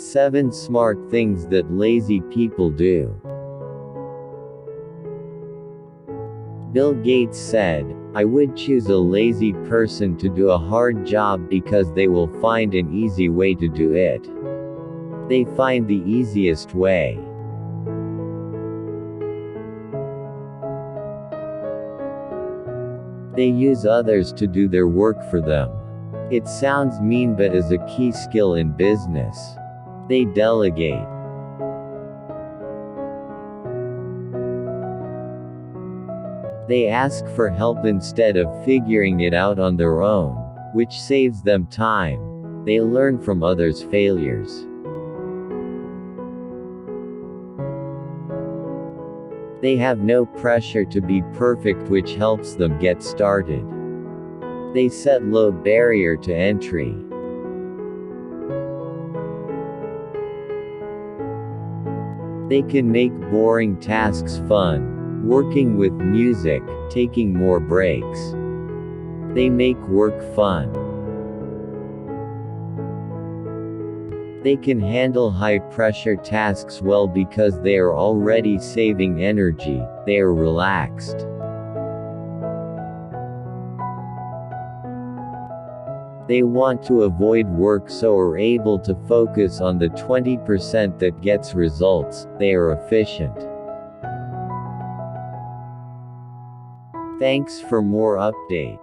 7 Smart Things that Lazy People Do. Bill Gates said, "I would choose a lazy person to do a hard job because they will find an easy way to do it. They find the easiest way." They use others to do their work for them. It sounds mean, but is a key skill in business. They delegate. They ask for help instead of figuring it out on their own, which saves them time. They learn from others' failures. They have no pressure to be perfect, which helps them get started. They set low barrier to entry. They can make boring tasks fun, working with music, taking more breaks. They make work fun. They can handle high-pressure tasks well because they are already saving energy, they are relaxed. They want to avoid work so are able to focus on the 20% that gets results, they are efficient. Thanks for more update.